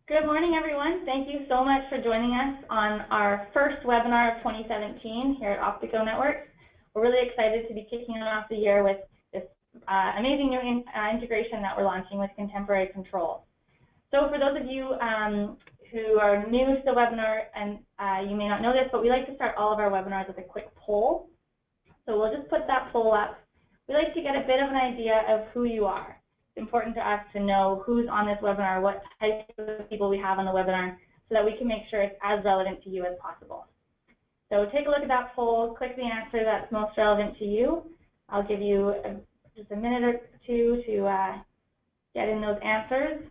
Good morning, everyone. Thank you so much for joining us on our first webinar of 2017 here at Optigo Networks. We're really excited to be kicking off the year with this amazing new integration that we're launching with contemporary controls. So for those of you who are new to the webinar, and you may not know this, but we like to start all of our webinars with a quick poll. So we'll just put that poll up. We like to get a bit of an idea of who you are. It's important to us to know who's on this webinar, what types of people we have on the webinar, so that we can make sure it's as relevant to you as possible. So take a look at that poll, click the answer that's most relevant to you. I'll give you just a minute or two to get in those answers.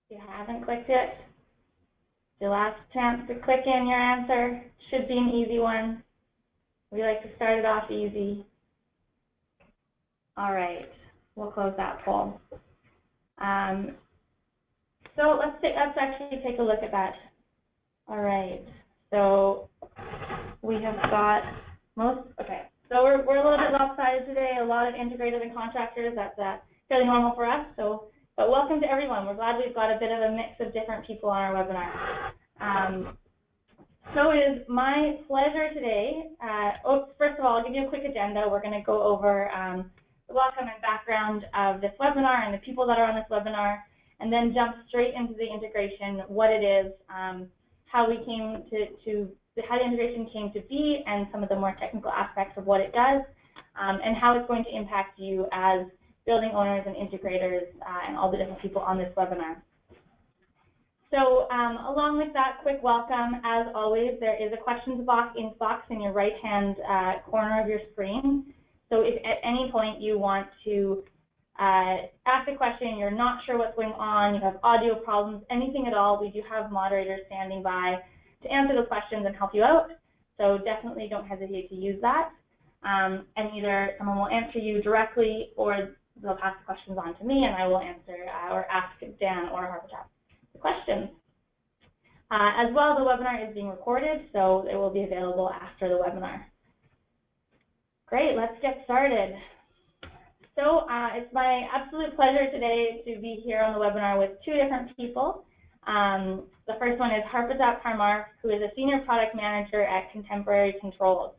If you haven't clicked it, it's your last chance to click in your answer. Should be an easy one. We like to start it off easy. All right, we'll close that poll. So let's actually take a look at that. All right, so we have got okay. So we're a little bit lopsided today. A lot of integrators and contractors. That's fairly normal for us. But welcome to everyone. We're glad we've got a bit of a mix of different people on our webinar. So it is my pleasure today. First of all, I'll give you a quick agenda. We're going to go over the welcome and background of this webinar and the people that are on this webinar, and then jump straight into the integration, what it is, how we came how the integration came to be, and some of the more technical aspects of what it does, and how it's going to impact you as building owners and integrators and all the different people on this webinar. So along with that quick welcome, as always, there is a questions box in your right-hand corner of your screen. So if at any point you want to ask a question, you're not sure what's going on, you have audio problems, anything at all, we do have moderators standing by to answer those questions and help you out. So definitely don't hesitate to use that. And either someone will answer you directly, or they'll pass the questions on to me, and I will answer or ask Dan or Harpartap the questions. As well, the webinar is being recorded, so it will be available after the webinar. Great, let's get started. So it's my absolute pleasure today to be here on the webinar with two different people. The first one is Harpartap Parmar, who is a senior product manager at Contemporary Controls.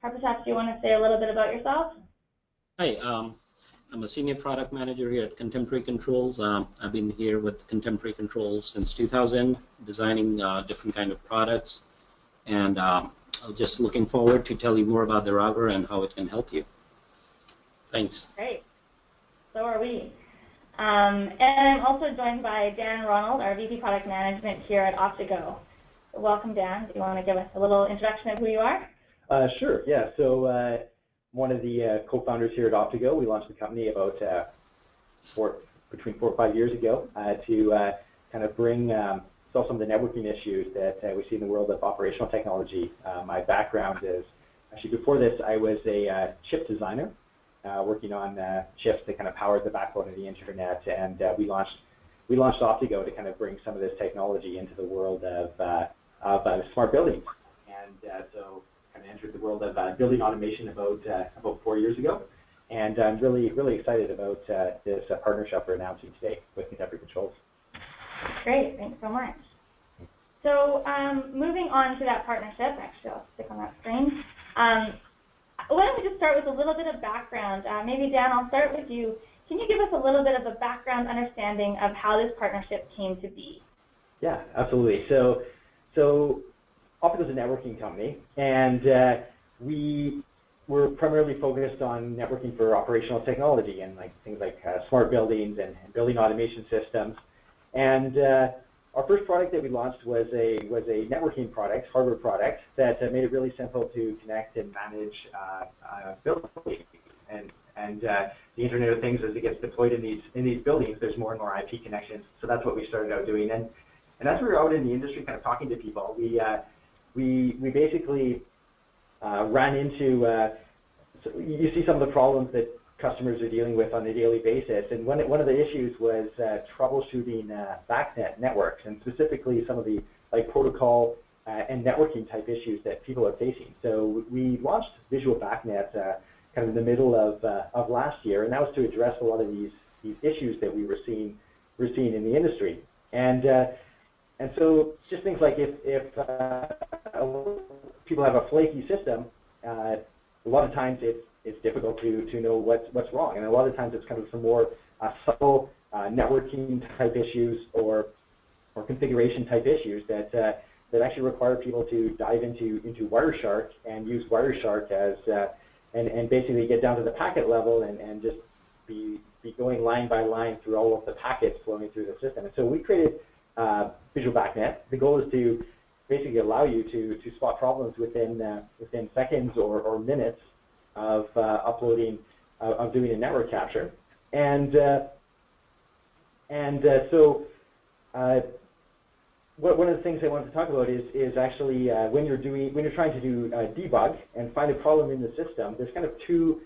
Harpartap, do you want to say a little bit about yourself? Hi, I'm a senior product manager here at Contemporary Controls. I've been here with Contemporary Controls since 2000, designing different kind of products, and I'm just looking forward to tell you more about the router and how it can help you. Thanks. Great. So are we. And I'm also joined by Dan and Ronald, our VP Product Management here at Optigo. Welcome, Dan. Do you want to give us a little introduction of who you are? Sure, yeah. So one of the co-founders here at Optigo. We launched the company about between 4 or 5 years ago to kind of bring solve some of the networking issues that we see in the world of operational technology. My background is, actually before this, I was a chip designer working on chips that kind of powered the backbone of the internet, and we launched Optigo to kind of bring some of this technology into the world of smart buildings. And so kind of entered the world of building automation about 4 years ago, and I'm really excited about this partnership we're announcing today with Contemporary Controls. Great, thanks so much. So moving on to that partnership, actually I'll stick on that screen. Why don't we just start with a little bit of background? Maybe Dan, I'll start with you. Can you give us a little bit of a background understanding of how this partnership came to be? Yeah, absolutely. So Optigo is a networking company, and we're primarily focused on networking for operational technology and things like smart buildings and building automation systems. And our first product that we launched was a networking product, hardware product, that made it really simple to connect and manage buildings. And the Internet of Things, as it gets deployed in these buildings, there's more and more IP connections. So that's what we started out doing. And as we were out in the industry, kind of talking to people, we basically ran into you see some of the problems that customers are dealing with on a daily basis, and one of the issues was troubleshooting BACnet networks, and specifically some of the protocol and networking type issues that people are facing. So we launched Visual BACnet kind of in the middle of last year, and that was to address a lot of these issues that we're seeing in the industry. And so just things like if people have a flaky system, a lot of times it's difficult to know what's wrong, and a lot of times it's kind of some more subtle networking type issues or configuration type issues that actually require people to dive into Wireshark and use Wireshark as and basically get down to the packet level and just be going line by line through all of the packets flowing through the system. And so we created Visual BACnet. The goal is to basically allow you to spot problems within seconds or minutes of uploading of doing a network capture. And so one of the things I wanted to talk about is actually when you're trying to do debug and find a problem in the system, there's kind of two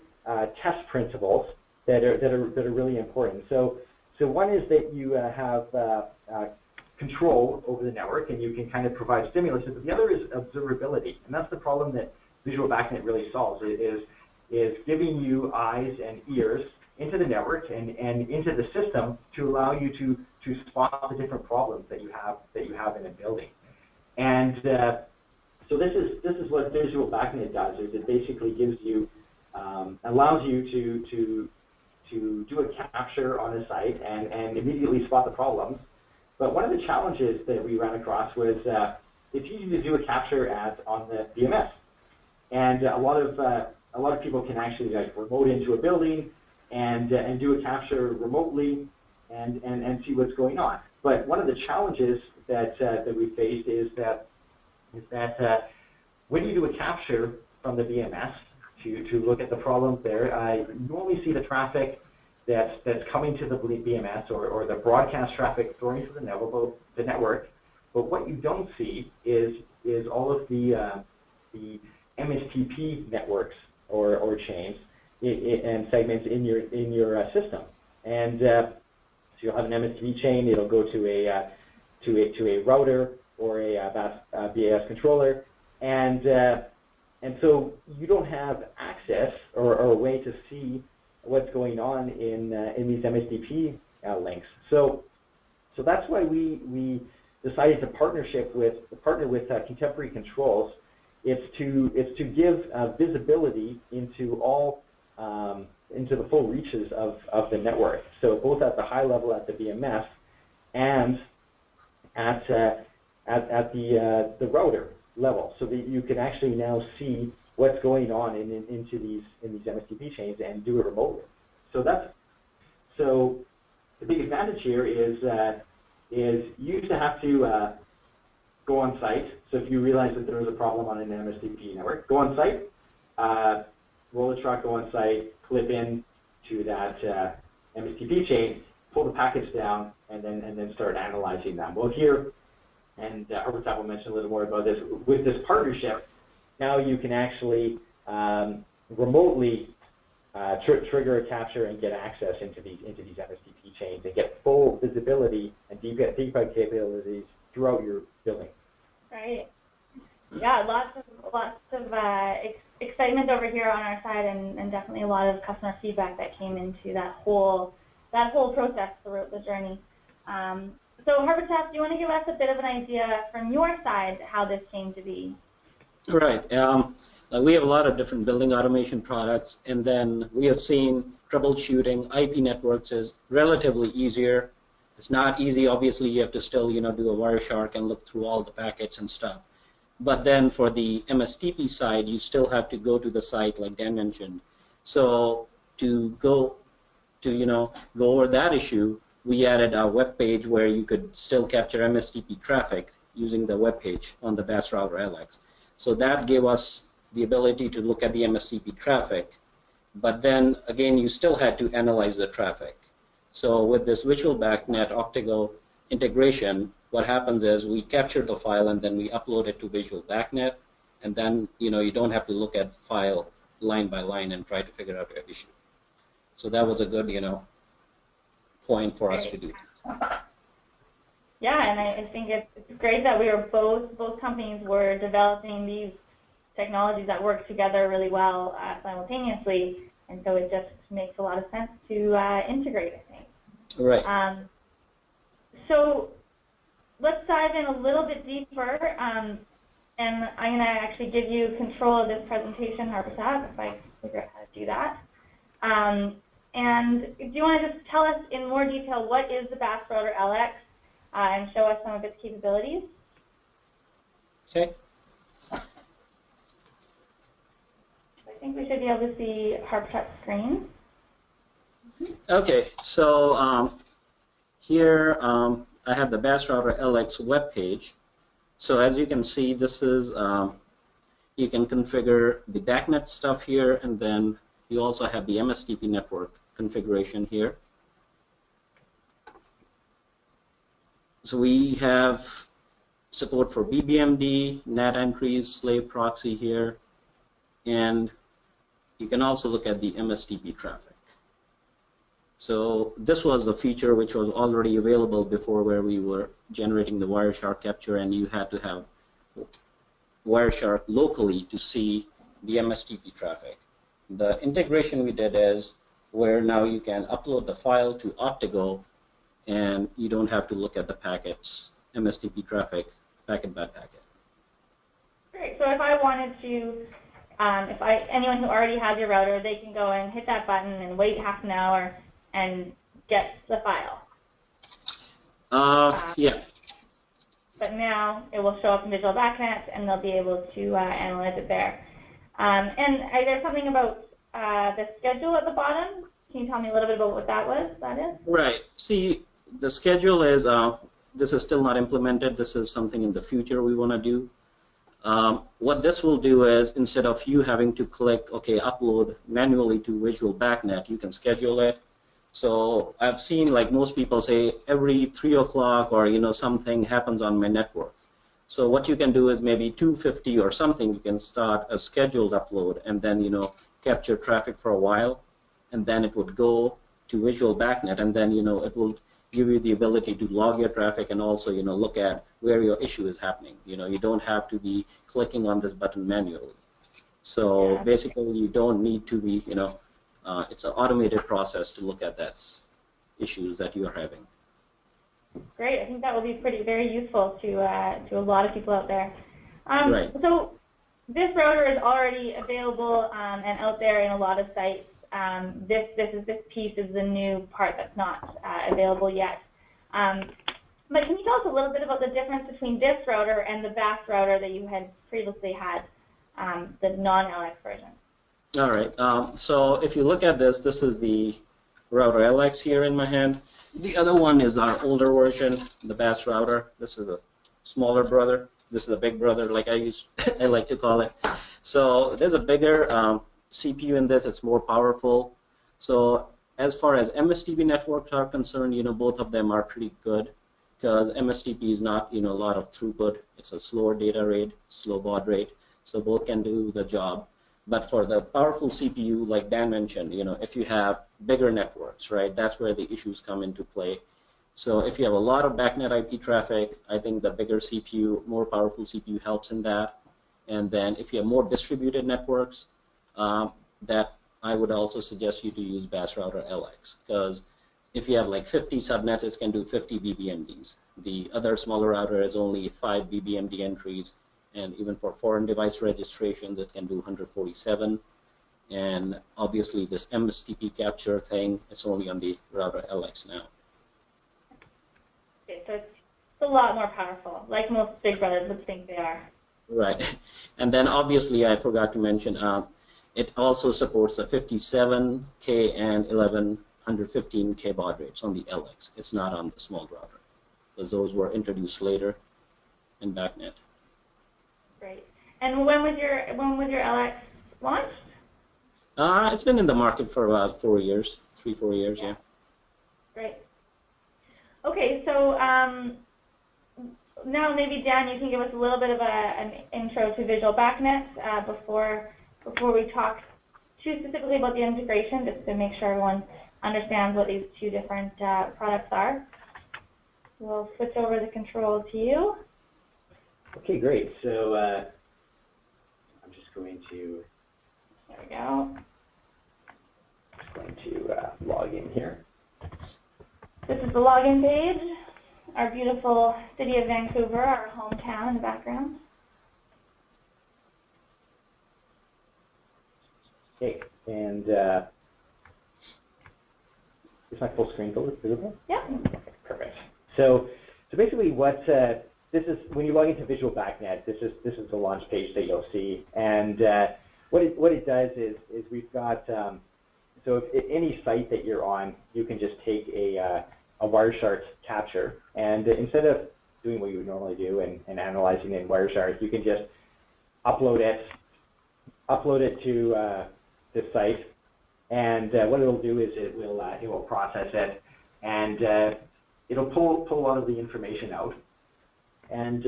test principles that are really important. So one is that you have control over the network and you can kind of provide stimulus, but the other is observability, and that's the problem that Visual BACnet really solves. It is giving you eyes and ears into the network and into the system to allow you to spot the different problems that you have in a building. And so this is what Visual BACnet does. Is it basically gives you allows you to do a capture on a site and immediately spot the problems. But one of the challenges that we ran across was it's easy to do a capture on the BMS, and a lot of people can actually like remote into a building and do a capture remotely and see what's going on. But one of the challenges that we faced is that when you do a capture from the BMS to look at the problems there, you only see the traffic that's coming to the BMS or the broadcast traffic flowing to the network. But what you don't see is all of the MSTP networks or chains and segments in your system. And so you'll have an MSTP chain. It'll go to a router or a BAS controller, and so you don't have access or a way to see what's going on in these MSTP links. So that's why we decided to partner with Contemporary Controls. It's to give visibility into into the full reaches of the network. So both at the high level at the BMS and at the router level, so that you can actually now see what's going on in these MSTP chains and do it remotely. So the big advantage here is you used to have to go on site. So if you realize that there was a problem on an MSTP network, go on site, roll the truck, go on site, clip in to that MSTP chain, pull the packets down, and then start analyzing them. Well, here, and Harpartap will mention a little more about this, with this partnership, now you can actually remotely trigger a capture and get access into these MSTP chains and get full visibility and debug capabilities throughout your building. Right. Yeah, lots of excitement over here on our side, and definitely a lot of customer feedback that came into that whole process throughout the journey. So Harpartap, do you want to give us a bit of an idea from your side how this came to be? Right. We have a lot of different building automation products, and then we have seen troubleshooting IP networks is relatively easier. It's not easy. Obviously, you have to still, do a Wireshark and look through all the packets and stuff. But then for the MSTP side, you still have to go to the site, like Dan mentioned. So to go over that issue, we added a web page where you could still capture MSTP traffic using the web page on the BASRouterLX. So that gave us the ability to look at the MSTP traffic, but then again, you still had to analyze the traffic. So with this Visual BACnet Octago integration, what happens is we capture the file and then we upload it to Visual BACnet, and then you don't have to look at the file line by line and try to figure out your issue. So that was a good point for us to do. Yeah, and I think it's great that we were both companies were developing these technologies that work together really well simultaneously, and so it just makes a lot of sense to integrate, I think. Right. So let's dive in a little bit deeper, and I'm going to actually give you control of this presentation, Harpartap, if I figure out how to do that. And do you want to just tell us in more detail what is the BASRouterLX and show us some of its capabilities? Okay. I think we should be able to see Harpartap's screen. Okay, so here I have the BASRouterLX web page. So as you can see, this is you can configure the BACnet stuff here, and then you also have the MSTP network configuration here. So we have support for BBMD, NAT entries, slave proxy here, and you can also look at the MSTP traffic. So this was the feature which was already available before, where we were generating the Wireshark capture, and you had to have Wireshark locally to see the MSTP traffic. The integration we did is where now you can upload the file to Optigo, and you don't have to look at the packets, MSTP traffic, packet by packet. Great. So if I wanted to, anyone who already has your router, they can go and hit that button and wait half an hour and get the file. Yeah. But now it will show up in Visual BACnet, and they'll be able to analyze it there. And is there something about the schedule at the bottom? Can you tell me a little bit about what that is? Right. See, the schedule is, this is still not implemented. This is something in the future we want to do. What this will do is, instead of you having to click, okay, upload manually to Visual BACnet, you can schedule it. So I've seen, like most people say, every 3 o'clock or something happens on my network. So what you can do is maybe 2:50 or something, you can start a scheduled upload and then capture traffic for a while, and then it would go to Visual BACnet, and then it will give you the ability to log your traffic and also look at where your issue is happening. You don't have to be clicking on this button manually. So basically, you don't need to be it's an automated process to look at that issues that you're having. Great. I think that will be very useful to a lot of people out there. Right. So this router is already available and out there in a lot of sites. This piece is the new part that's not available yet. But can you tell us a little bit about the difference between this router and the BAS router that you had previously had, the non-LX version? All right. So if you look at this, this is the router LX here in my hand. The other one is our older version, the BAS router. This is a smaller brother. This is a big brother, like I like to call it. So there's a bigger CPU in this. It's more powerful. So as far as MSTP networks are concerned, both of them are pretty good, because MSTP is not a lot of throughput. It's a slower data rate, slow baud rate. So both can do the job. But for the powerful CPU, like Dan mentioned, if you have bigger networks, right, that's where the issues come into play. So if you have a lot of BACnet IP traffic, I think the bigger CPU, more powerful CPU helps in that. And then if you have more distributed networks, that I would also suggest you to use BASRouterLX, because if you have like 50 subnets, it can do 50 BBMDs. The other smaller router is only 5 BBMD entries. And even for foreign device registrations, it can do 147. And obviously, this MSTP capture thing is only on the router LX now. Okay, so it's a lot more powerful, like most big brothers would think they are. Right. And then obviously, I forgot to mention, it also supports the 57K and 1115K baud rates on the LX. It's not on the small router, because those were introduced later in BACnet. Great. And when was your LX launched? It's been in the market for about 4 years, 3-4 years, yeah. Great. Okay, so now maybe Dan, you can give us a little bit of an intro to Visual BACnet before we talk too specifically about the integration, just to make sure everyone understands what these two different products are. We'll switch over the control to you. Okay, great. So I'm just going to. There we go. Just going to log in here. So the login page, our beautiful city of Vancouver, our hometown in the background. Okay, and is my full screen visible? Yeah. Okay, perfect. So basically, what this is when you log into Visual BACnet, this is the launch page that you'll see, and what it does is we've got so if any site that you're on, you can just take a Wireshark capture, and instead of doing what you would normally do and analyzing it in Wireshark, you can just upload it to this site, and what it'll do is it will process it, and it'll pull a lot of the information out, and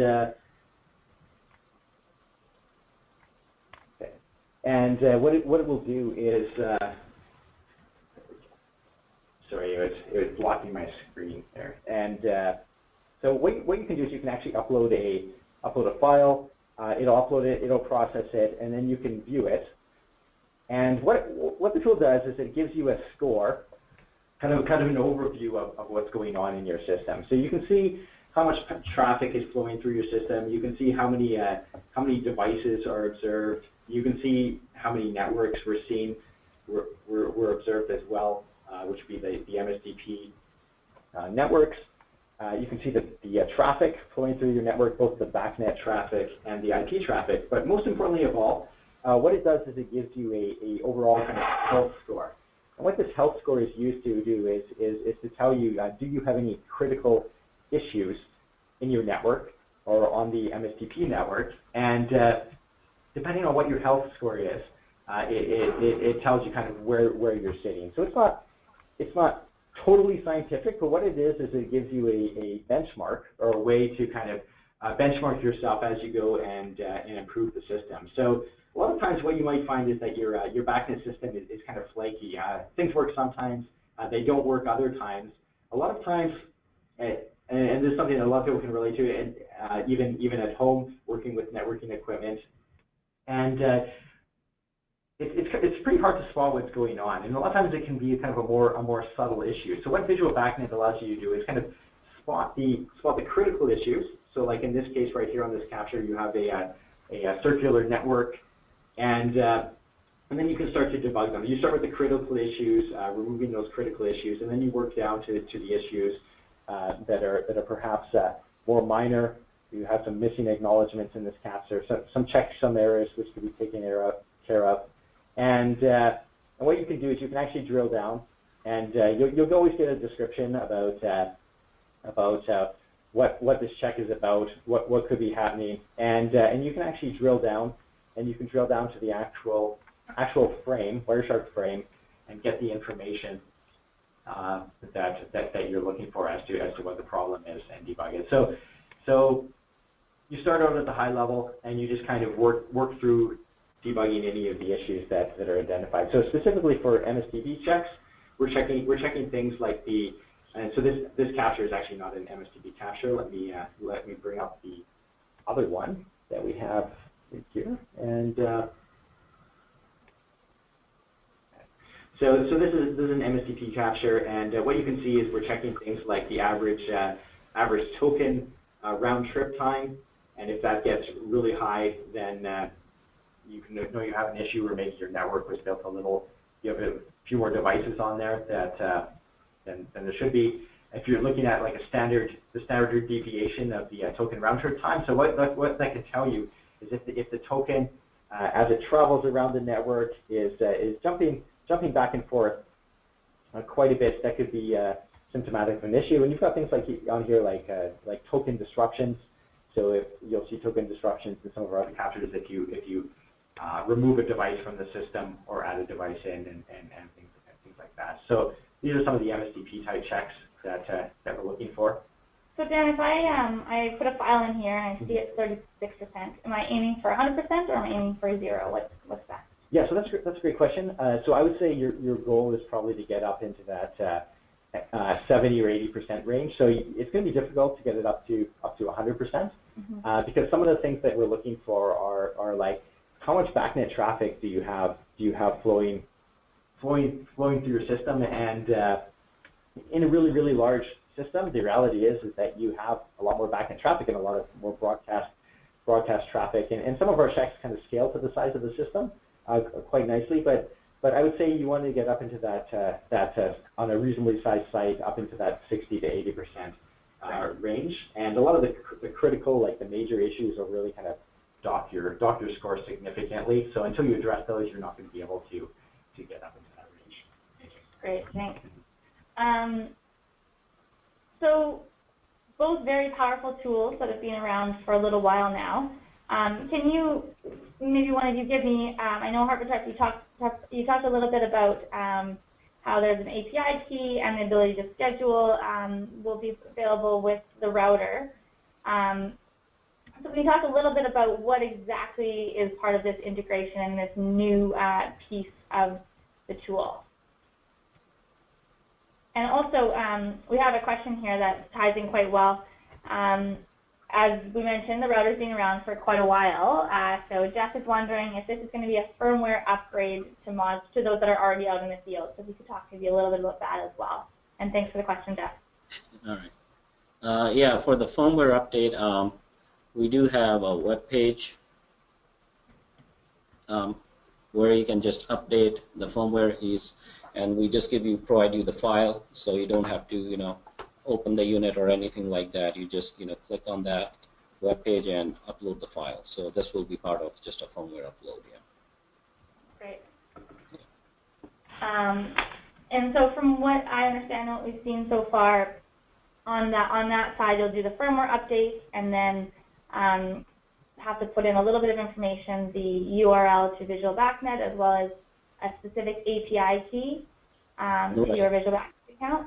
what it will do is sorry, it was blocking my screen there, and so what you can do is you can actually upload a file. It'll upload it, it'll process it, and then you can view it. And what the tool does is it gives you a score, kind of an overview of what's going on in your system. So you can see how much traffic is flowing through your system. You can see how many devices are observed. You can see how many networks were observed as well, which would be the MSDP networks. You can see the traffic flowing through your network, both the BACnet traffic and the IP traffic. But most importantly of all, what it does is it gives you a overall kind of health score. And what this health score is used to do is to tell you, do you have any critical issues in your network or on the MSDP network? And depending on what your health score is, it tells you kind of where you're sitting. So it's not totally scientific, but what it is it gives you a benchmark or a way to kind of benchmark yourself as you go and improve the system. So a lot of times what you might find is that your BACnet system is kind of flaky. Things work sometimes, they don't work other times. A lot of times, and this is something that a lot of people can relate to, and even at home, working with networking equipment. And it's pretty hard to spot what's going on, and a lot of times it can be kind of a more subtle issue. So what Visual BACnet allows you to do is kind of spot the critical issues. So like in this case right here on this capture, you have a circular network, and then you can start to debug them. You start with the critical issues, removing those critical issues, and then you work down to the issues that are perhaps more minor. You have some missing acknowledgements in this capture, some checksum errors which could be taken care of. And what you can do is you can actually drill down, and you'll always get a description about what this check is about, what could be happening, and you can actually drill down, and you can drill down to the actual frame, Wireshark frame, and get the information that you're looking for as to what the problem is and debug it. So you start out at the high level, and you just kind of work through debugging any of the issues that are identified. So specifically for MSDP checks, we're checking things like and so this capture is actually not an MSDP capture. Let me bring up the other one that we have here, and so this is an MSDP capture, and what you can see is we're checking things like the average token round trip time, and if that gets really high, then you can know you have an issue, or maybe your network was built you have a few more devices on there than there should be. If you're looking at like the standard deviation of the token round trip time, so what that can tell you is if the token as it travels around the network is jumping back and forth quite a bit, that could be symptomatic of an issue. And you've got things like on here like token disruptions. So if you'll see token disruptions in some of our other captures if you remove a device from the system or add a device in and things like that. So these are some of the MSDP type checks that we're looking for. So Dan, if I put a file in here and I see it's 36%, am I aiming for 100% or am I aiming for 0? What's that? Yeah, so that's a great question. So I would say your goal is probably to get up into that 70 or 80% range. So it's going to be difficult to get it up to 100%, because some of the things that we're looking for are like how much BACnet traffic do you have flowing through your system, and in a really large system. The reality is that you have a lot more backnet traffic and a lot of more broadcast traffic, and some of our checks kind of scale to the size of the system quite nicely, but I would say you want to get up into that on a reasonably sized site, up into that 60 to 80% range, and a lot of the critical, like the major issues, will really kind of dock your score significantly. So until you address those, you're not going to be able to get up into that range. Great, thanks. So both very powerful tools that have been around for a little while now. Can you, maybe one of you give me, I know Harpartap, you talked a little bit about how there's an API key and the ability to schedule will be available with the router. So can you talk a little bit about what exactly is part of this integration and this new piece of the tool? And also, we have a question here that ties in quite well. As we mentioned, the router's been around for quite a while. So Jeff is wondering if this is going to be a firmware upgrade to mods to those that are already out in the field. So if you could talk maybe a little bit about that as well. And thanks for the question, Jeff. All right. Yeah, for the firmware update, we do have a web page where you can just update the firmware and we just provide you the file, so you don't have to, open the unit or anything like that. You just, click on that web page and upload the file. So this will be part of just a firmware upload. Yeah. Great. And so from what I understand, what we've seen so far, on that side, you'll do the firmware update and then have to put in a little bit of information, the URL to Visual BACnet, as well as a specific API key to your Visual BACnet account,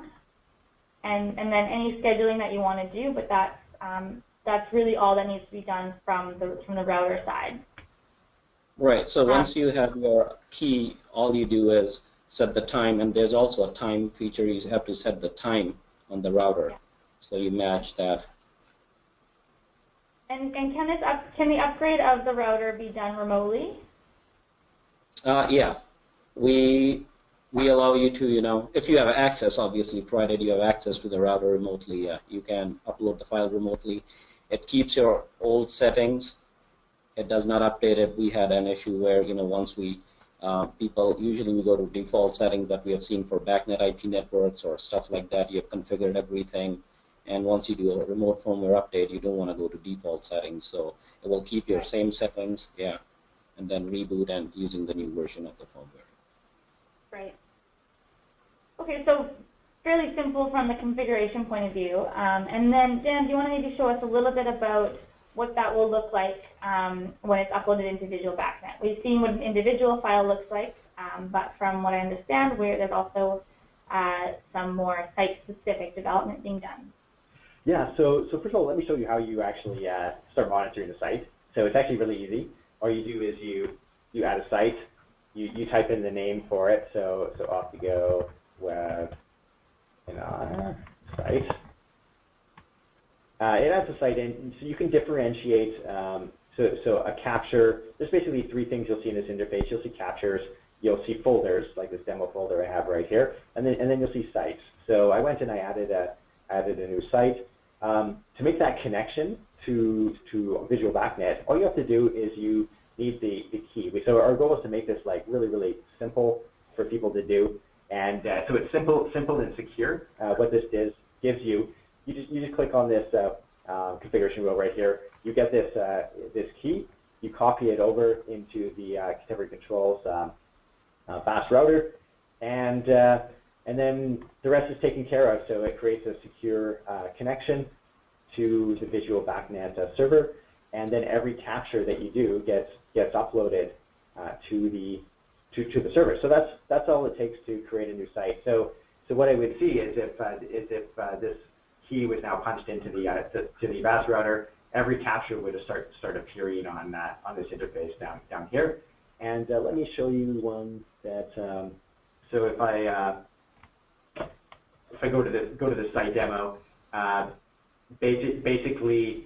and then any scheduling that you want to do. But that's really all that needs to be done from the router side. Right. So once you have your key, all you do is set the time, and there's also a time feature. You have to set the time on the router, yeah. So you match that. And can the upgrade of the router be done remotely? Yeah. We allow you to, if you have access, obviously, provided you have access to the router remotely, you can upload the file remotely. It keeps your old settings. It does not update it. We had an issue where, once people, usually we go to default settings, but we have seen for BACnet IP networks or stuff like that, you have configured everything. And once you do a remote firmware update, you don't want to go to default settings. So it will keep your same settings, yeah, and then reboot and using the new version of the firmware. Right. Okay, so fairly simple from the configuration point of view. And then, Dan, do you want to maybe show us a little bit about what that will look like when it's uploaded into Visual BACnet? We've seen what an individual file looks like, but from what I understand, there's also some more site-specific development being done. Yeah, so first of all, let me show you how you actually start monitoring the site. So it's actually really easy. All you do is you add a site, you type in the name for it, so Optigo web site. It adds a site in, so you can differentiate. So a capture, there's basically three things you'll see in this interface. You'll see captures, you'll see folders, like this demo folder I have right here, and then you'll see sites. So I went and I added a new site. To make that connection to Visual BACnet, all you have to do is you need the key. So our goal is to make this like really simple for people to do, and so it's simple and secure. What this gives you just click on this configuration wheel right here. You get this key. You copy it over into the Contemporary Controls BAS router, and then the rest is taken care of. So it creates a secure connection to the Visual BACnet server, and then every capture that you do gets uploaded to the server. So that's all it takes to create a new site. So what I would see is if this key was now punched into the BAS router, every capture would start appearing on this interface down here. And let me show you one that. So if I go to the site demo, basically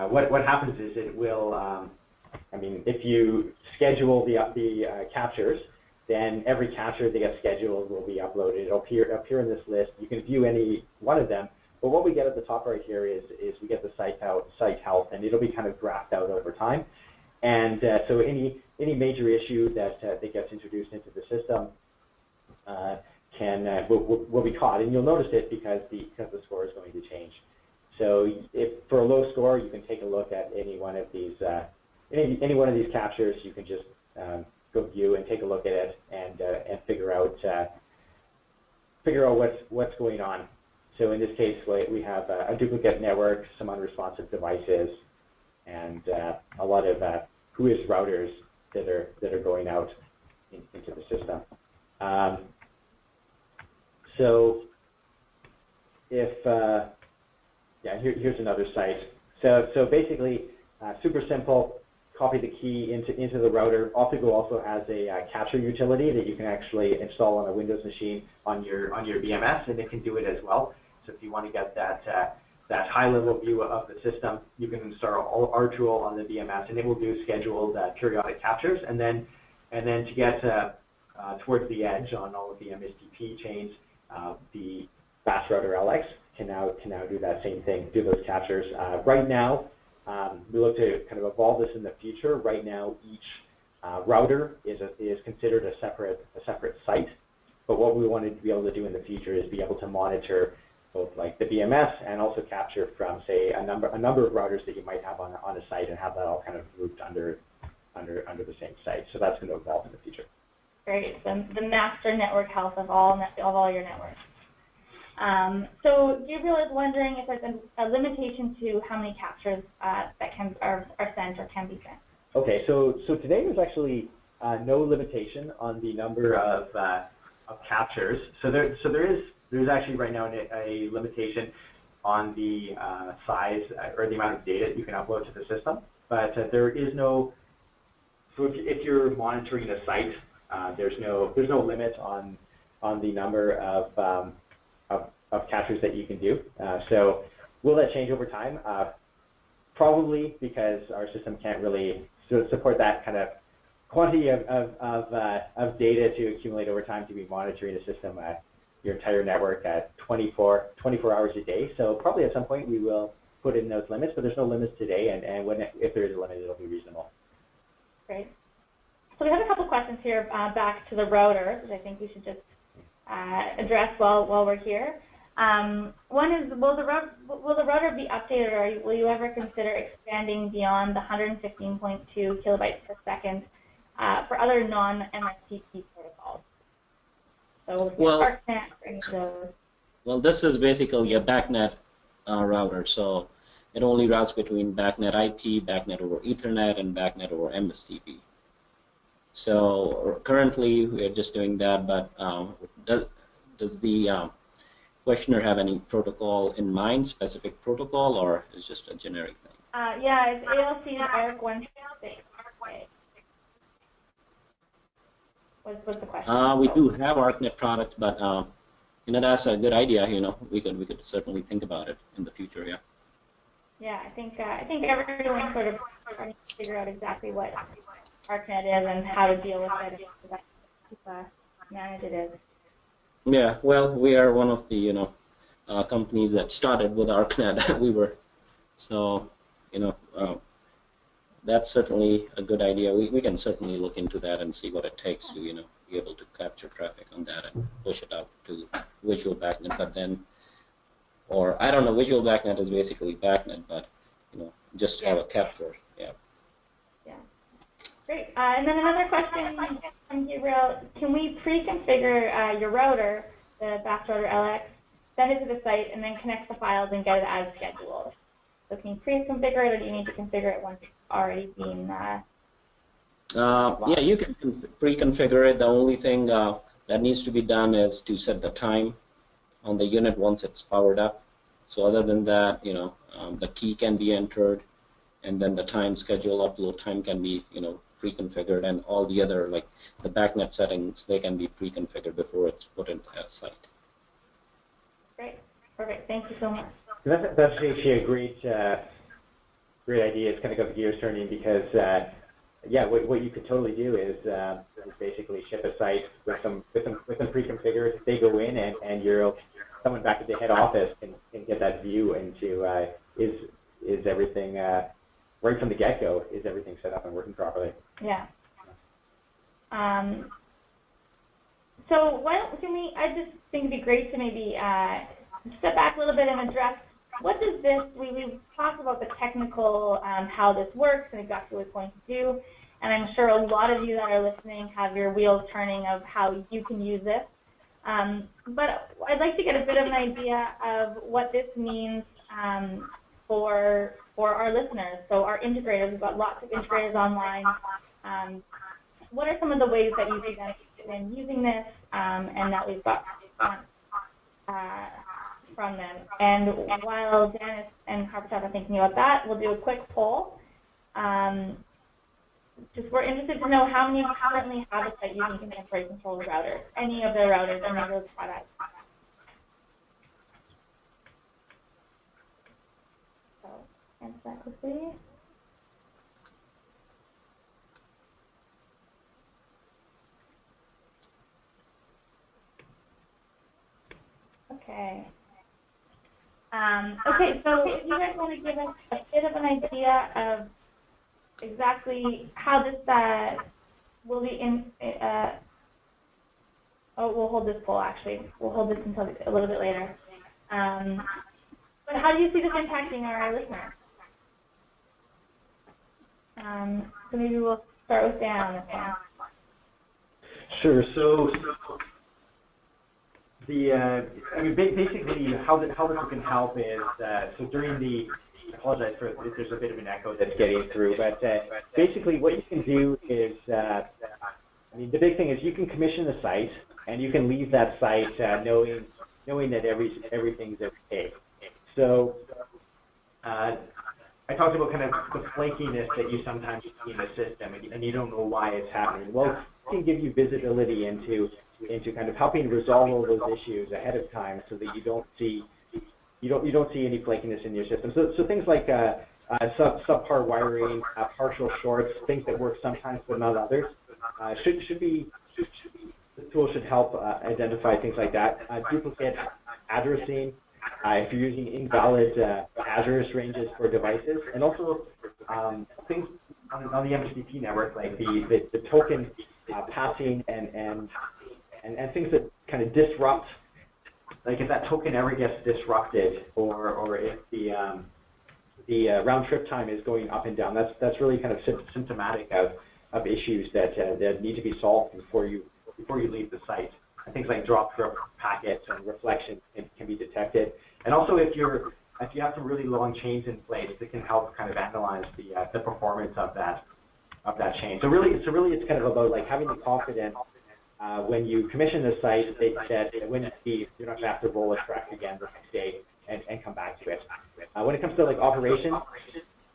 what happens is it will. If you schedule the captures, then every capture that gets scheduled will be uploaded. It'll appear in this list. You can view any one of them, But what we get at the top right here is we get the site health, and it'll be kind of graphed out over time. And so any major issue that gets introduced into the system will be caught, and you'll notice it because the score is going to change. So if for a low score, you can take a look at any one of these captures. You can just go view and take a look at it and figure out what's going on. So in this case, we have a duplicate network, some unresponsive devices, and a lot of who-is routers that are going out into the system. So if here's another site. So basically, super simple. Copy the key into the router. Optigo also has a capture utility that you can actually install on a Windows machine on your BMS, and it can do it as well. So if you want to get that high-level view of the system, you can install RTool on the BMS, and it will do scheduled periodic captures. And then to get towards the edge on all of the MSTP chains, the BASRouterLX can now do that same thing, do those captures. Right now, we look to kind of evolve this in the future. Right now, each router is considered a separate site. But what we wanted to be able to do in the future is be able to monitor both like the BMS and also capture from, say, a number of routers that you might have on a site, and have that all kind of grouped under the same site. So that's going to evolve in the future. Great. The master network health of all your networks. So Gabriel is wondering if there's a limitation to how many captures that are sent or can be sent. Okay. So today there's actually no limitation on the number of captures. So there's actually right now a limitation on the size or the amount of data you can upload to the system. But there is no. So if you're monitoring a site, there's no limit on the number of captures that you can do. So will that change over time? Probably, because our system can't really support that kind of quantity of data to accumulate over time to be monitoring the system, your entire network at 24 hours a day. So probably at some point we will put in those limits, but there's no limits today, and if there is a limit, it'll be reasonable. Great. So we have a couple questions here back to the router, which I think we should just address while we're here. One is, will the router be updated, or will you ever consider expanding beyond the 115.2 kilobytes per second for other non-MSTP protocols? So ArcNet or any of those. Well, this is basically a BACnet router, so it only routes between BACnet IP, BACnet over Ethernet, and BACnet over MSTP. So currently we are just doing that, but does the questioner have any protocol in mind, specific protocol, or is it just a generic thing? Yeah, it's ALC ARC 1.6. What's the question? We do have ArcNet products, but that's a good idea. We could certainly think about it in the future. Yeah. Yeah, I think everyone sort of trying to figure out exactly what ArcNet is and how to deal with it and manage it is. Yeah, well, we are one of the companies that started with ArcNet. We were, so that's certainly a good idea. We can certainly look into that and see what it takes to be able to capture traffic on that and push it out to Visual BACnet. But then, or I don't know, Visual BACnet is basically BACnet, but just have a capture. Yeah. Yeah. Great. And then another question from Gabriel: can we pre-configure your router, the BASRouterLX, send it to the site, and then connect the files and get it as scheduled? So can you pre-configure it, or do you need to configure it once it's already been? Yeah, you can pre-configure it. The only thing that needs to be done is to set the time on the unit once it's powered up. So other than that, the key can be entered, and then the time schedule upload time can be pre-configured, and all the other, like the BACnet settings, they can be pre-configured before it's put into that site. Great. Perfect. Thank you so much. That's actually a great idea. It's kind of got the gears turning, because yeah, what you could totally do is basically ship a site with some pre-configured. They go in, and someone back at the head office can get that view into is everything right from the get-go, is everything set up and working properly. Yeah. So I just think it'd be great to maybe step back a little bit and address what does this, we've talked about the technical, how this works and exactly what it's going to do, and I'm sure a lot of you that are listening have your wheels turning of how you can use this. But I'd like to get a bit of an idea of what this means for our listeners. So our integrators, we've got lots of integrators online. What are some of the ways that you see benefit in using this, and that we've got from them? And while Dan and Harpartap are thinking about that, we'll do a quick poll. Just we're interested to know how many currently have a site using contemporary control routers, any of their routers, any of those products. So answer that quickly. Okay. Okay, so if you guys want to give us a bit of an idea of exactly how this will be we'll hold this poll actually. We'll hold this until a little bit later. But how do you see this impacting our listeners? So maybe we'll start with Dan on this one. Sure. So basically, how this can help is so during the. I apologize for if there's a bit of an echo that's getting through, but basically, what you can do is, the big thing is you can commission the site, and you can leave that site knowing that everything's okay. So I talked about kind of the flakiness that you sometimes see in the system, and you don't know why it's happening. Well, it can give you visibility into kind of helping resolve all those issues ahead of time, so that you don't see any flakiness in your system. So things like subpar wiring, partial shorts, things that work sometimes but not others, the tool should help identify things like that. Duplicate addressing, if you're using invalid address ranges for devices, and also things on the MSDP network like the token passing and things that kind of disrupt. Like if that token ever gets disrupted, or if the round trip time is going up and down, that's really kind of symptomatic of issues that need to be solved before you leave the site. And things like drop packets and reflection can be detected. And also if you have some really long chains in place, it can help kind of analyze the performance of that chain. So really it's kind of about like having the confidence. When you commission the site, that when you leave, you're not going to have to roll a track again the next day and come back to it. When it comes to like operations,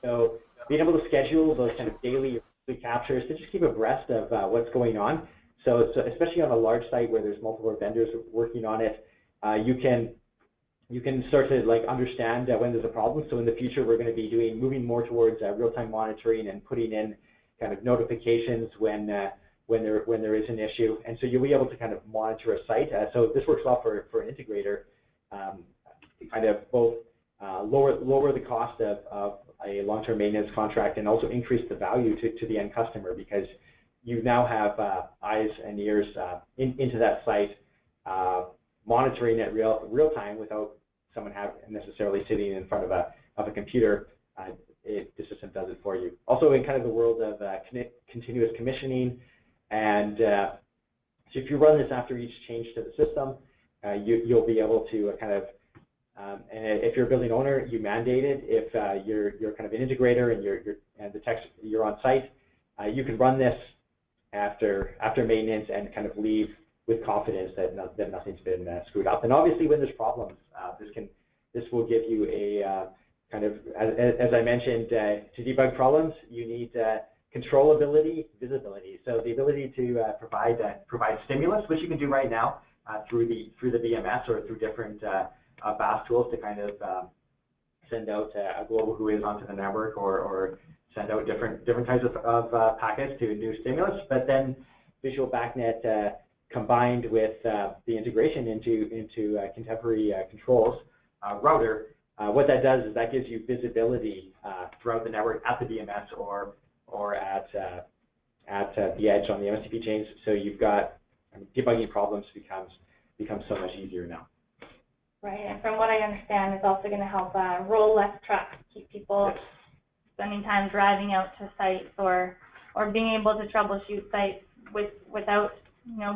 so being able to schedule those kind of daily captures to just keep abreast of what's going on. So especially on a large site where there's multiple vendors working on it, you can start to like understand when there's a problem. So in the future, we're going to be moving more towards real-time monitoring and putting in kind of notifications when there is an issue, and so you'll be able to kind of monitor a site. So this works well for an integrator to kind of both lower the cost of a long-term maintenance contract and also increase the value to the end customer, because you now have eyes and ears into that site, monitoring it real time without someone necessarily sitting in front of a computer. The system does it for you. Also, in kind of the world of continuous commissioning. And so if you run this after each change to the system, you'll be able to kind of, and if you're a building owner, you mandate it. If you're kind of an integrator and you're on site, you can run this after maintenance and kind of leave with confidence that nothing's been screwed up. And obviously, when there's problems, this will give you a kind of, as I mentioned, to debug problems, you need controllability, visibility. So the ability to provide stimulus, which you can do right now through the VMS or through different BAS tools to kind of send out a global who is onto the network or send out different types of packets to new stimulus. But then Visual BACnet combined with the integration into contemporary controls router, what that does is that gives you visibility throughout the network at the BMS or at the edge on the MSTP chains. So you've got debugging problems becomes so much easier now. Right, and from what I understand, it's also going to help roll less trucks, keep people spending time driving out to sites or being able to troubleshoot sites without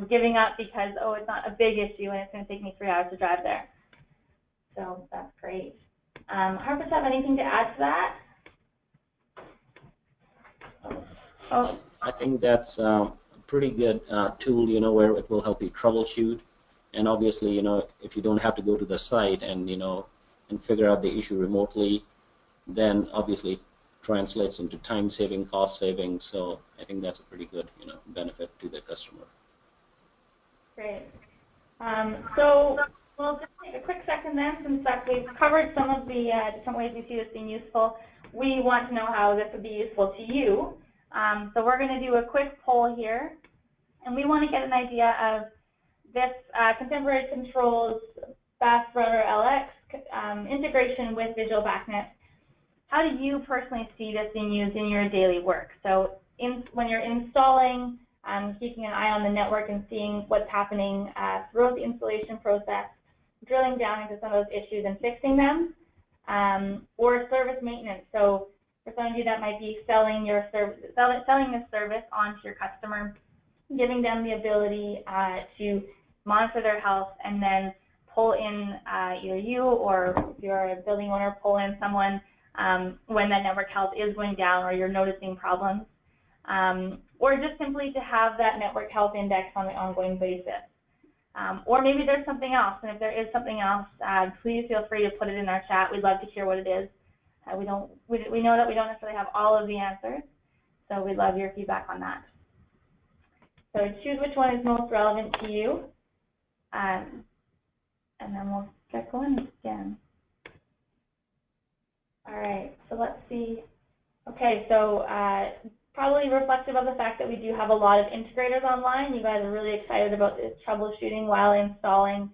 giving up because, oh, it's not a big issue and it's going to take me 3 hours to drive there. So that's great. Harpartap, anything to add to that? Oh. I think that's a pretty good tool, where it will help you troubleshoot. And obviously, if you don't have to go to the site and, and figure out the issue remotely, then obviously it translates into time saving, cost saving. So I think that's a pretty good, benefit to the customer. Great. So we'll just take a quick second then, since we've covered some of the different ways we see this being useful. We want to know how this would be useful to you. So we're going to do a quick poll here, and we want to get an idea of this contemporary controls BASRouterLX integration with Visual BACnet. How do you personally see this being used in your daily work? So when you're installing, keeping an eye on the network and seeing what's happening throughout the installation process, drilling down into some of those issues and fixing them, or service maintenance. So for some of you, that might be selling this service onto your customer, giving them the ability to monitor their health and then pull in either you or if you're a building owner, pull in someone when that network health is going down or you're noticing problems, or just simply to have that network health index on an ongoing basis. Or maybe there's something else, and if there is something else, please feel free to put it in our chat. We'd love to hear what it is. We know that we don't necessarily have all of the answers, so we'd love your feedback on that. So choose which one is most relevant to you, and then we'll get going again. All right, so let's see. Okay, so probably reflective of the fact that we do have a lot of integrators online. You guys are really excited about this troubleshooting while installing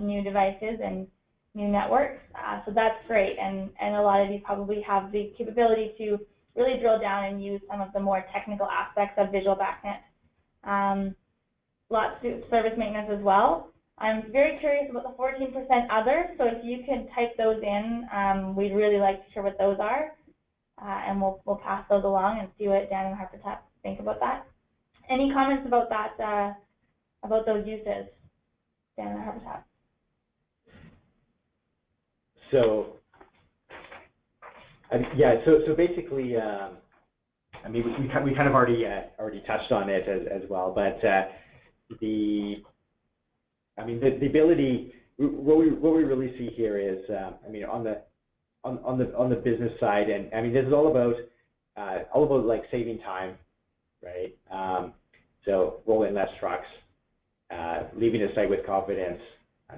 new devices and new networks. So that's great, and a lot of you probably have the capability to really drill down and use some of the more technical aspects of Visual BACnet. Lots of service maintenance as well. I'm very curious about the 14% others, so if you could type those in, we'd really like to hear what those are, and we'll pass those along and see what Dan and Harpartap think about that. Any comments about that, about those uses, Dan and Harpartap? So, yeah, so basically, I mean, we kind of already touched on it as well, but the ability, what we really see here is, I mean, on the business side, and I mean, this is all about like saving time, right? So rolling less trucks, leaving a site with confidence,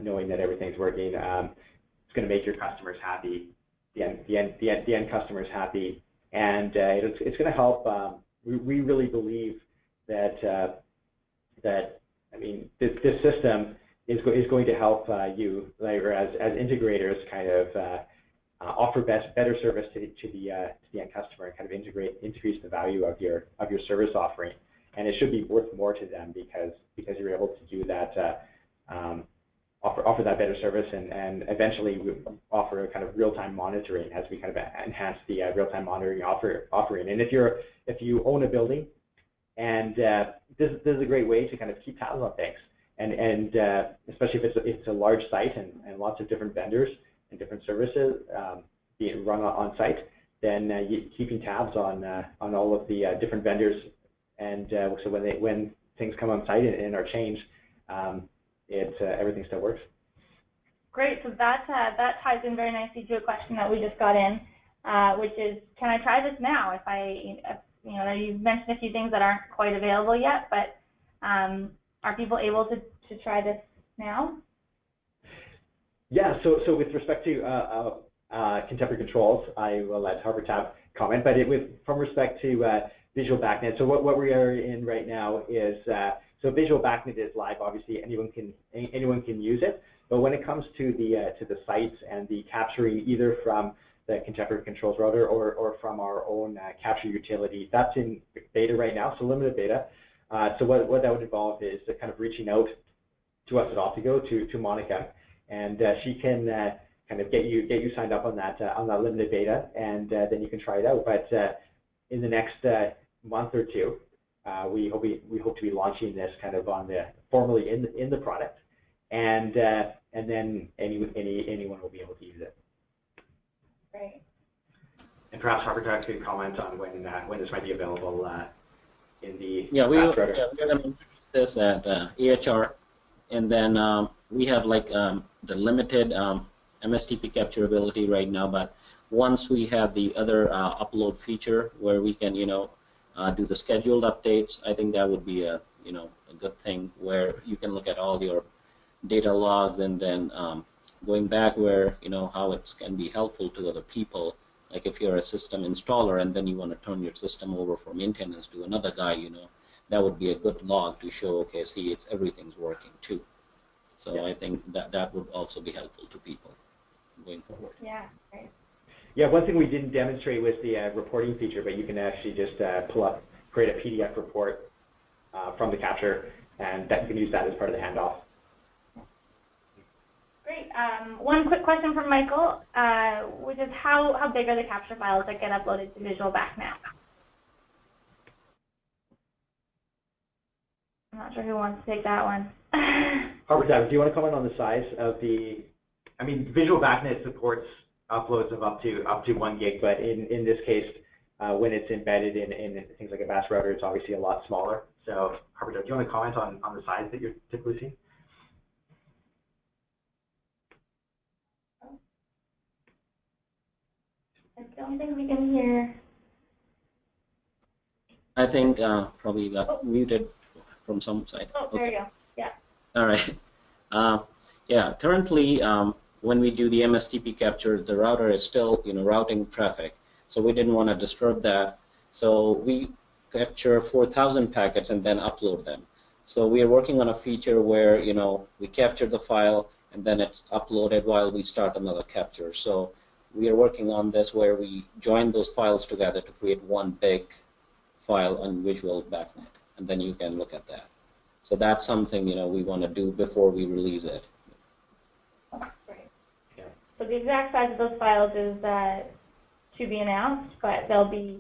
knowing that everything's working. It's going to make your customers happy, the end customers happy, and it's going to help. We really believe that I mean this system is going to help you, like, or as integrators, kind of offer better service to the end customer, and kind of increase the value of your service offering, and it should be worth more to them because you're able to do that. Offer that better service, and eventually offer a kind of real-time monitoring as we kind of enhance the real-time monitoring offering. And if you own a building, and this is a great way to kind of keep tabs on things, and especially if it's a large site and lots of different vendors and different services being run on site, then keeping tabs on all of the different vendors, and so when things come on site and are changed, everything still works. Great. So that ties in very nicely to a question that we just got in, which is, can I try this now? If you've mentioned a few things that aren't quite available yet, but are people able to try this now? Yeah. So with respect to contemporary controls, I will let Harpartap comment. But from respect to Visual BACnet, so what we are in right now is so Visual BACnet is live. Obviously, anyone can use it. But when it comes to the sites and the capturing either from the contemporary controls router or from our own capture utility, that's in beta right now, so limited beta. So what that would involve is kind of reaching out to us at Optigo, to Monica, and she can kind of get you signed up on that limited beta, and then you can try it out. But in the next month or two, we hope to be launching this kind of formally in the product, and then anyone will be able to use it. Great. And perhaps Harpartap could comment on when this might be available in the we're going to introduce this at AHR, and then we have like the limited MSTP capturability right now. But once we have the other upload feature where we can, do the scheduled updates, I think that would be a good thing where you can look at all your data logs and then going back where how it can be helpful to other people. Like if you're a system installer and then you want to turn your system over for maintenance to another guy, that would be a good log to show, okay, see, everything's working too. So yeah. I think that would also be helpful to people going forward. Yeah, great. Yeah, one thing we didn't demonstrate was the reporting feature, but you can actually just create a PDF report from the capture, and that you can use that as part of the handoff. Great. One quick question from Michael, which is how big are the capture files that get uploaded to Visual BACnet? I'm not sure who wants to take that one. Harpartap, do you want to comment on the size of the? I mean, Visual BACnet supports uploads of up to 1 gig, but in this case, when it's embedded in things like a BAS router, it's obviously a lot smaller. So, Harpartap, do you want to comment on the size that you're typically seeing? I don't think we can hear. I think probably got muted from some side. Oh, there you go. Yeah. All right. Yeah. Currently, when we do the MSTP capture, the router is still routing traffic, so we didn't want to disturb that. So we capture 4,000 packets and then upload them. So we are working on a feature where we capture the file and then it's uploaded while we start another capture. So we are working on this where we join those files together to create one big file on Visual BACnet, and then you can look at that. So that's something we want to do before we release it. Great. Yeah. So the exact size of those files is to be announced, but they'll be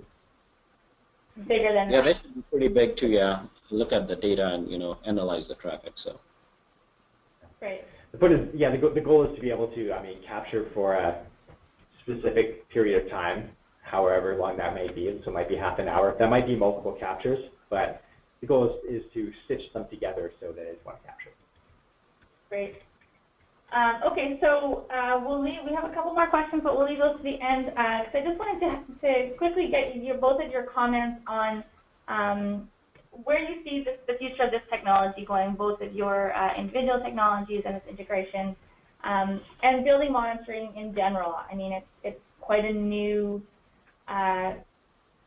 bigger than that. Yeah, they should be pretty big to look at the data and analyze the traffic. So. Great. The point is, the goal is to be able to capture for a specific period of time, however long that may be, and so it might be half an hour. That might be multiple captures, but the goal is to stitch them together so that it's one capture. Great. Okay, so we have a couple more questions, but we'll leave those to the end because I just wanted to quickly get both of your comments on where you see the future of this technology going, both of your individual technologies and its integration. And building monitoring in general. I mean, it's quite a new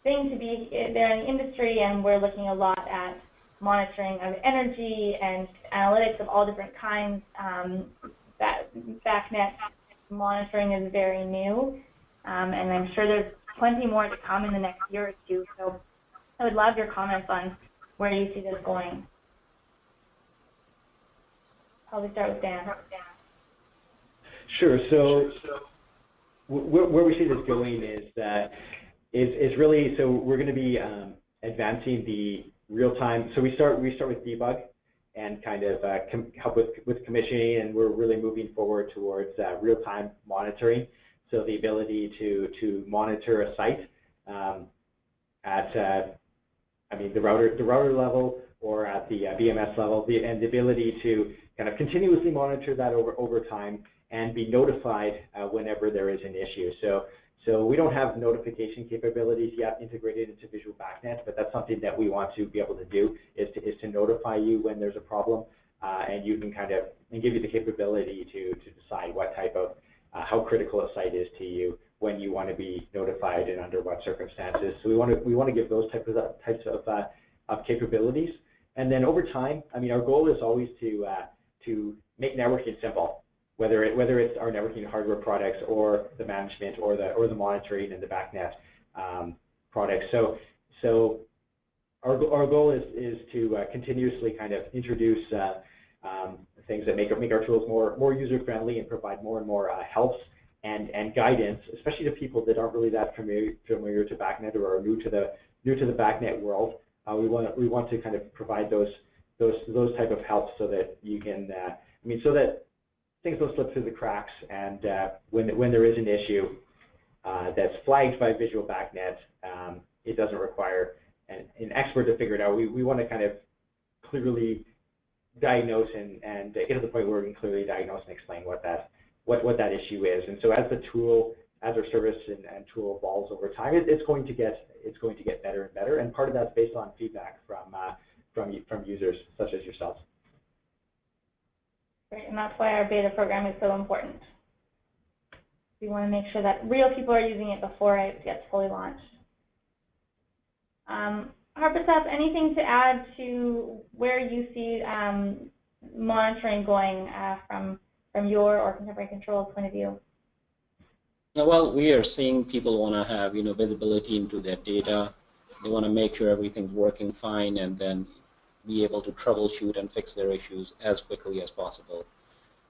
thing to be there in the industry, and we're looking a lot at monitoring of energy and analytics of all different kinds. That BACnet monitoring is very new, and I'm sure there's plenty more to come in the next year or two. So I would love your comments on where you see this going. Probably start with Dan. Sure. So where we see this going is really, so we're going to be advancing the real-time. So we start with debug and kind of help with commissioning, and we're really moving forward towards real-time monitoring. So the ability to monitor a site at the router level or at the BMS level, and the ability to kind of continuously monitor that over time and be notified whenever there is an issue. So we don't have notification capabilities yet integrated into Visual BACnet, but that's something that we want to be able to do, is to notify you when there's a problem, and you can and give you the capability to decide what type of how critical a site is to you, when you want to be notified and under what circumstances. So we want to give those types of capabilities. And then over time, I mean, our goal is always to make networking simple, whether it's our networking hardware products or the management or the monitoring and the BACnet products. So our goal is to continuously kind of introduce things that make our tools more user friendly and provide more and more helps and guidance, especially to people that aren't really that familiar to BACnet or are new to the BACnet world. We want to kind of provide those type of helps so that you can so that things don't slip through the cracks, and when there is an issue that's flagged by Visual BACnet, it doesn't require an expert to figure it out. We want to kind of clearly diagnose and get to the point where we can clearly diagnose and explain what that issue is. And so as our service and tool evolves over time, it's going to get better and better. And part of that's based on feedback from users such as yourselves. Great, and that's why our beta program is so important. We want to make sure that real people are using it before it gets fully launched. Harpartap, anything to add to where you see monitoring going from your or Contemporary Control's point of view? Well, we are seeing people want to have visibility into their data. They want to make sure everything's working fine, and then be able to troubleshoot and fix their issues as quickly as possible.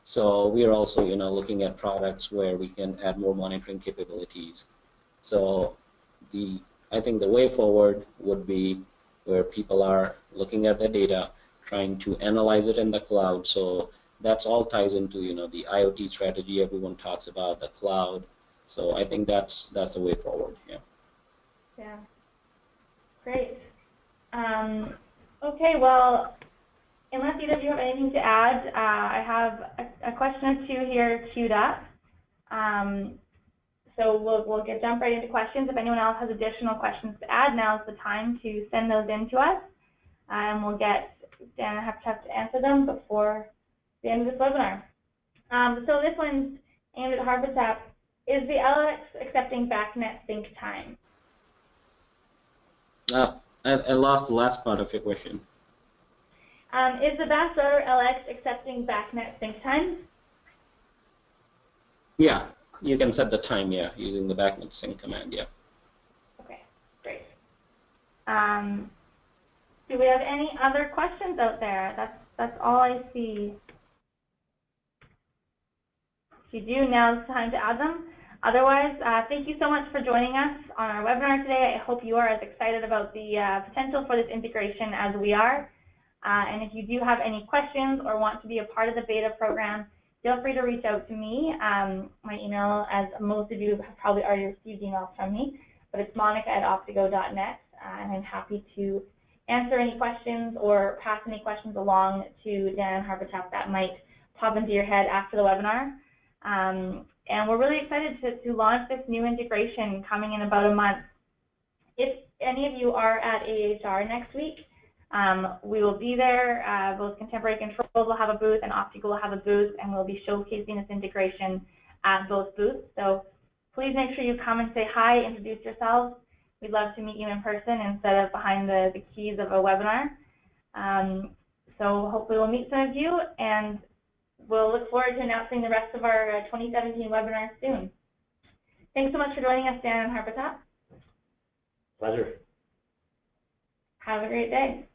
So we are also looking at products where we can add more monitoring capabilities. So I think the way forward would be where people are looking at the data, trying to analyze it in the cloud. So that's all ties into the IoT strategy everyone talks about, the cloud. So I think that's the way forward. Yeah. Yeah. Great. Okay. Well, unless either of you have anything to add, I have a question or two here queued up. So we'll jump right into questions. If anyone else has additional questions to add, now's the time to send those in to us, and we'll get Dan and Harpartap to answer them before the end of this webinar. So this one's aimed at Harpartap. Is the LX accepting BACnet sync time? I lost the last part of your question. Is the BASRouterLX accepting BACnet sync time? Yeah, you can set the time, using the BACnet sync command, yeah. Okay, great. Do we have any other questions out there? That's all I see. If you do, now's the time to add them. Otherwise, thank you so much for joining us on our webinar today. I hope you are as excited about the potential for this integration as we are. And if you do have any questions or want to be a part of the beta program, feel free to reach out to me. My email, as most of you have probably already received emails from me, but it's monica@optigo.net, and I'm happy to answer any questions or pass any questions along to Dan and Harpartap that might pop into your head after the webinar. And we're really excited to launch this new integration coming in about a month. If any of you are at AHR next week, we will be there. Both Contemporary Controls will have a booth and Optigo will have a booth, and we'll be showcasing this integration at both booths. So please make sure you come and say hi, introduce yourselves. We'd love to meet you in person instead of behind the keys of a webinar. So hopefully we'll meet some of you, and we'll look forward to announcing the rest of our 2017 webinars soon. Thanks so much for joining us, Dan and Harpartap. Pleasure. Have a great day.